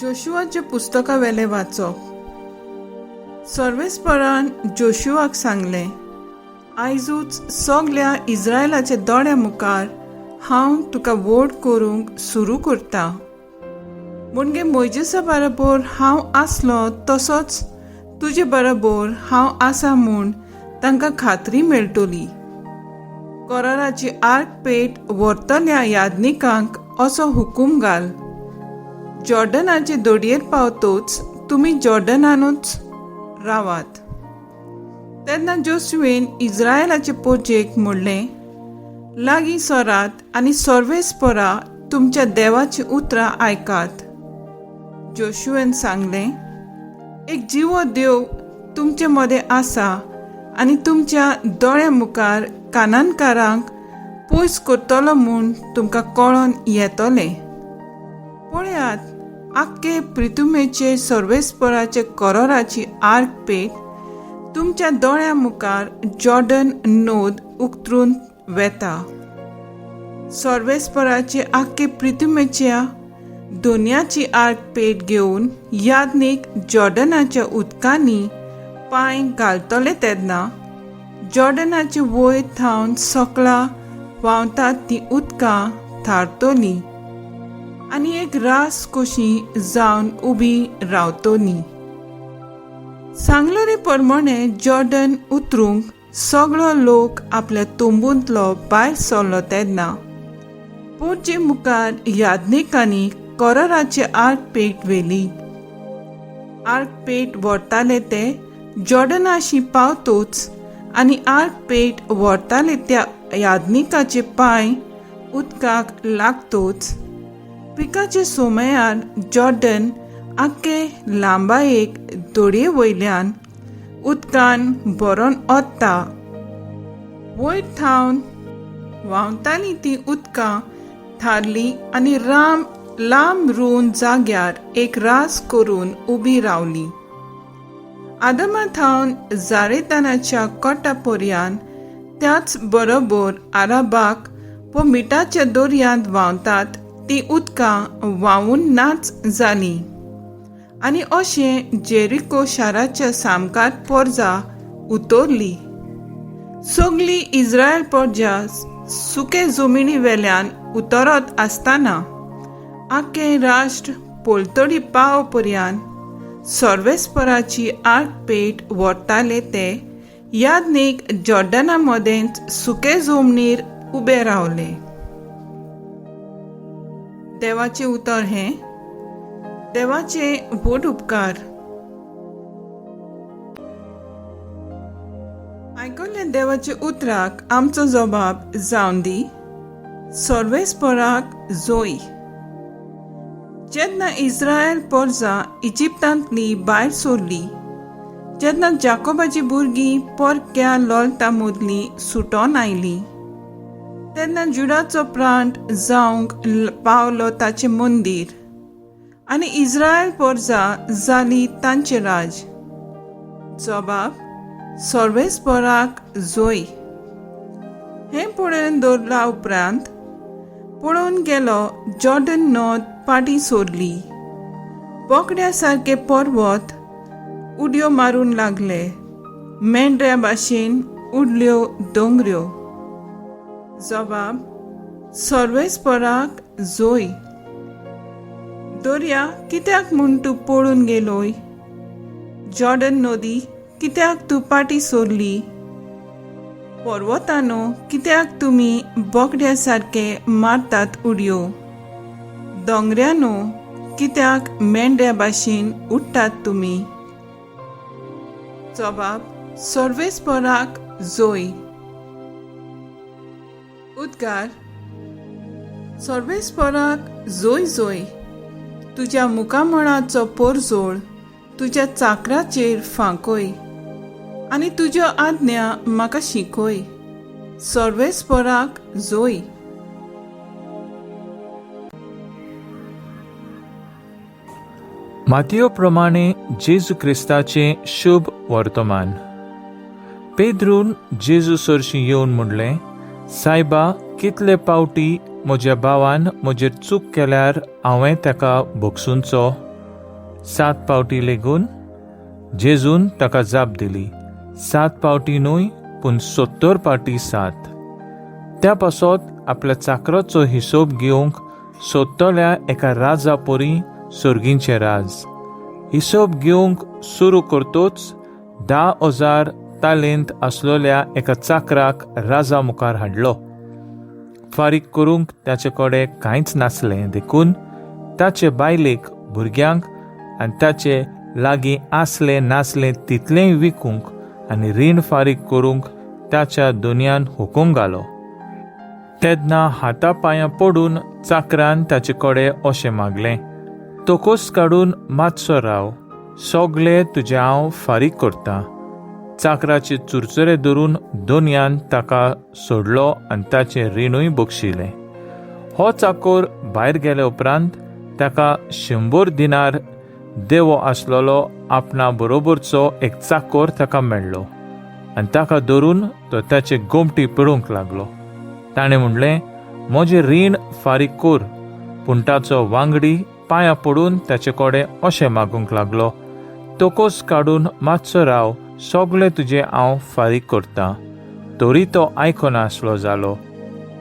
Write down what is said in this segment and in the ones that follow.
जोशुआचे पुस्तका वेले वाचप. सर्वेस्परान जोशुआक सांगले, आयजूच सगळ्या इस्रायलाच्या दोळ्या मुखार हांव तुका वोट करूंक सुरू करता. म्हणजे मोइजेसा बरोबर हांव आसलो तसोच तुजे बरोबर हांव आसा म्हूण तांकां खात्री मेळटली. कोराराची आर्क पेट व्हरतल्या यादनिकांक असो हुकूम घाल. जॉर्डनाचे दोडयेर पावतोच तुमी जॉर्डनानूच रावात. तेन्ना जोशुवेन इस्रायलाचे पोजेक म्हणलें, लागीं सरात आनी सर्वेस्परा तुमच्या देवाची उतरां आयकात. जोशुवेन सांगलें, एक जिवो देव तुमचे मदें आसा आनी तुमच्या दोळ्या मुखार कानानकारांक पयस करतलो म्हूण तुमकां कळोन येतलें. पळयात, आख्खे पृथ्वीचे सर्वेस्पराचे कोराराची आर्क पेट तुमच्या दोळ्या मुखार जॉर्डन नोद उक्तरून वेता. सर्वेस्पराचे आख्खे पृथ्वीच्या दोनयाची आर्क पेट घेवन यादनीक जॉर्डनाच्या उदकांनी पांय घालतले तेन्ना जॉर्डनाचे वयर थावन सकला व्हांवतात ती उदकां थारतलीं आनी एक रास कशी जावन उबी रावतली. सांगलोरे प्रमाणे जॉर्डन उतरूंक सगळो लोक आपल्या तोंबूंतलो भायर सरलो तेन्ना पोरचे मुखार यादनिकांनी कोराराचे आर्क पेट व्हेली. आर्क पेट व्हरताले ते जॉर्डनाशी पावतोच आनी आर्क पेट व्हरताले त्या यादनिकाचे पांय उदकाक लागतोच पिकाचे सोमयार जॉर्डन आख्खे लांबायेक दोडये वयल्यान उदकान भरोन ओत्ता. वयर थावन व्हांवताली ती उदकां थारली आनी लांब रोवन जाग्यार एक रास करून उबी रावली. आदमा थावन जारेतानाच्या कोटा पर्यान त्याच बरोबर आराबाक व मिठाच्या दर्यांत व्हांवतात ती उदकां व्हांवून नाच जाली आनी अशें जेरिको शाराच्या सामकात पर्जा उतरली. सगळी इस्रायल पर्जा सुके जमिनी वेल्यान उतरत आसतना आख्खे राष्ट्र पोलतडी पाव पर्यान सर्वेस्पराची आर्क पेट व्हरताले ते यादनीक जॉर्डना मदेंच सुके जमनीर उबे रावले. देवाचे उतर हे देवाचे व्हड उपकार. आयकल्ल्या देवाचे उतराक आमचो जबाब जावन दी. सर्वेस्पराक जोय. जेन्ना इस्रायल पर्जा इजिप्तांतली भायर सरली, जेन्ना जाकोबाची भुरगीं परक्या लोलता मदली सुटोन आयली, तेन्ना जुडाचो प्रांत जावंक पावलो ताचे मंदीर आनी इस्रायल पर्जा जाली तांचे राज. जबाब सर्वेस्पराक जोय. हें पळोवन दवरला उपरांत पळोवन गेलो जॉर्डन नोद पाटी सोरली. बोकड्या सारके पर्वत उडयो मारून लागले. मेंढऱ्या भाशेन उडल्यो दोंगऱ्यो. जबाब सर्वेस्पराक जोय. दर्या कित्याक म्हूण तूं पळून गेलोय? जॉर्डन नदी कित्याक तूं पाटी सोरली? पर्वतानो कित्याक तुमी बोकड्या सारके मारतात उडयो? दोंगऱ्यानो कित्याक मेंढऱ्या भाशेन उडटात तुमी? जबाब सर्वेस्पराक जोय. उद्गार. सर्वेस्पराक जोय जोय. तुज्या मुखामळाचो पोरजोळ तुज्या चाकराचेर फांकय आनी तुज्यो आज्ञा म्हाका शिकय. सर्वेस्पराक जोय. मातयो प्रमाणे जेजू क्रिस्ताचे शुभ वर्तमान. पेद्रून जेजू सरशी येवन म्हणलें, सायबा, कितले पावटी म्हज्या भावान म्हजेर चूक केल्यार हांवें ताका भोगसूंचो. 7 पावटी लेगून जेजून ताका जाप दिली. 7 पावटी न्हय पूण 70 पावटी 7. त्या पासत आपल्या चाकराचो हिशोब घेवंक सोदतल्या एका राजा परी सुर्गींचे राज. हिशोब घेवंक सुरू करतोच 10,000 तालेंत आसलोल्या एका चाकराक राजा मुखार हाडलो. फारीक करूंक ताचे कडेन कांयच नासलें देखून ताचे बायलेक, भुरग्यांक आनी ताचे लागीं आसलें नासलें तितलेंय विकूंक आनी रीण फारीक करूंक ताच्या दोनयान हुकूम घालो. तेन्ना हाता पांयां पडून चाकरान ताचे कडेन अशें मागलें, तोकोस काडून मातसो राव, सोगलें तुजें हांव फारीक करतां. चाकराचे चुरचुरे धरून दोनयान ताका सोडलो आनी ताचें रीणूय बक्षिलें. हो चाकोर भायर गेले उपरांत ताका 100 दिनार देवो आसलोलो आपणा बरोबरचो एक चाकोर ताका मेळ्ळो आनी ताका धरून तो ताचे गोमटी पिळूंक लागलो. ताणें म्हणलें, म्हजें रीण फारीक कर. पूण ताचो वांगडी पांयां पडून ताचे कडेन अशें मागूंक लागलो, तोकोस काडून मातसो राव, सोगलें तुजें हांव फारीक करतां. तरी तो आयकनासलो जालो,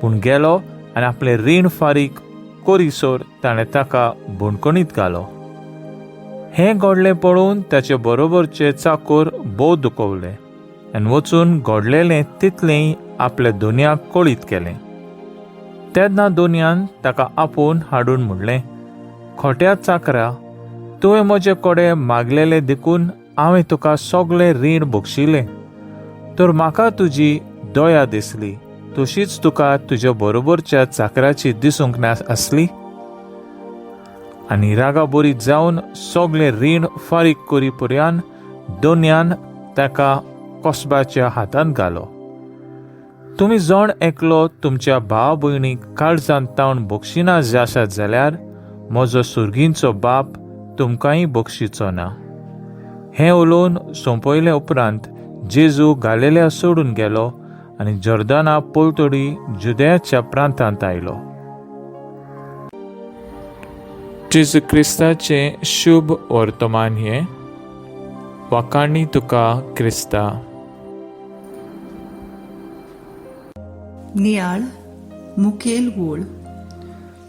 पूण गेलो आनी आपलें रीण फारीक करीसोर ताणें ताका बुणकुणींत घालो. हें घडलें पळोवन ताचे बरोबरचे चाकोर भोव दुखवले आनी वचून घडलेलें तितलेंय आपल्या दोनयाक कळीत केलें. तेन्ना दोनयान ताका आपोवन हाडून म्हणलें, खोट्या चाकरा, तुवें म्हजे कडेन मागलेलें देखून हांवें तुका सोगलें रीण बक्षिलें. तर म्हाका तुजी दया दिसली, तशीच तुका तुज्या बरोबरच्या चाकराची दिसूंक ना आसली. आनी रागाबोरीत जावन सोगलें रीण फारीक करी पर्यान दोनयान ताका कोसबाच्या हातांत घालो. तुमी जण एकलो तुमच्या भाव भयणीक काळजांत तावन बक्षिना आसात जाल्यार म्हजो सुर्गींचो बाप तुमकांय बक्षिचो ना. हें उलोवन सोंपयले उपरांत जेजू गालिलेया सोडून गेलो आनी जॉर्दाना पलतडी जुदेयाच्या प्रांतांत आयलो. जेजू क्रिस्ताचें शुभ वर्तमान हें. वाखाणी तुका क्रिस्ता. नियाळ मुखेल वोळ.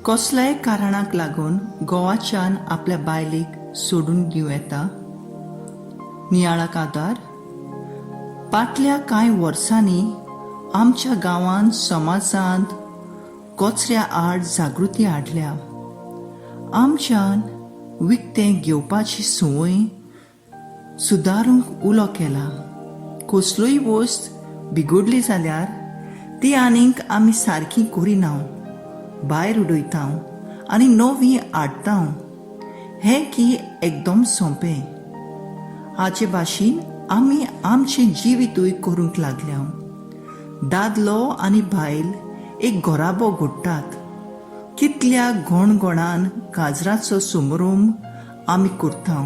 कसल्याय कारणाक लागून गोवाच्यान आपल्या बायलेक सोडून घेवं येता. नियाळाक आदार. फाटल्या कांय वर्सांनी आमच्या गांवांत समाजांत कचऱ्या आड जागृती हाडल्या. आमच्यान विकतें घेवपाची संवय सुदारूंक उलो केला. कसलोय वस्त बिगडली जाल्यार ती आनीक आमी सारकी करिना, भायर उडयता आनी नवी हाडटा. हें की एकदम सोंपें. हाचे भाशेन आमी आमचें जिवीतूय करूंक लागल्या. दादलो आनी बायल एक घोराबो घडटात. कितल्या घोणघोणान काजराचो समारंभ आमी करता.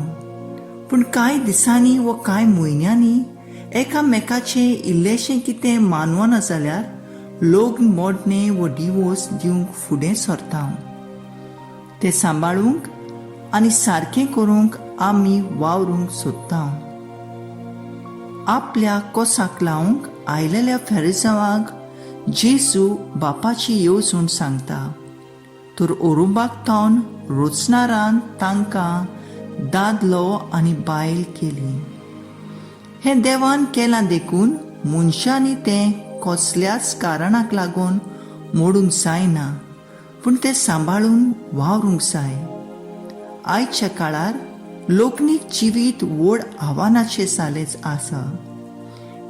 पूण कांय दिसांनी व कांय म्हयन्यांनी एकामेकाचें इल्लेशें कितें मानवना जाल्यार लग्न मोडणें व डिवोर्स दिवंक फुडें सरता. तें सांबाळूंक आनी सारकें करूंक आमी वावरूंक सोदता. आपल्या कोसाक लावंक आयलेल्या फेरिसांवाक जेजू बापाची येवजण सांगता. तर ओरुबाक तावन रोचणारान तांकां दादलो आनी बायल केली. हें देवान केलां देखून मनशांनी तें कसल्याच कारणाक लागून मोडूंक जायना, पूण तें सांबाळून वावरूंक जाय. आयच्या काळार लोकनीक जिवीत व्हड आव्हानाचें जालेंच आसा.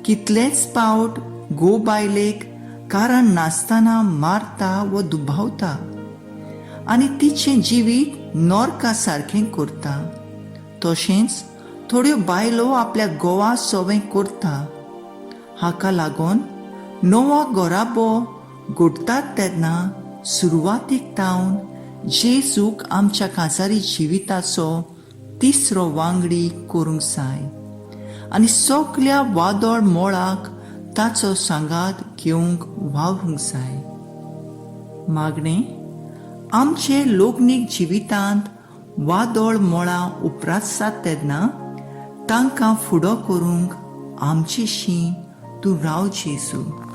कितलेच पावट गो बायलेक कारण नासतना मारता व दुबावता आनी तिचें जिवीत नरका सारकें करता. तशेंच थोड्यो बायलो आपल्या घोवा सवें करता. हाका लागून नवो घोराबो घडटात तेन्ना सुरवातीक तावन जेजूक आमच्या काजारी जिविताचो तिसरो वांगडी करूंक जाय आनी सगल्या वादळ मोळाक ताचो सांगात घेवंक वावरूंक जाय. मागणें. आमचे लोकनीक जिवितांत वादळ मोळां उपरासतात तेन्ना तांकां फुडो करूंक आमची शीं तूं राव जेजू.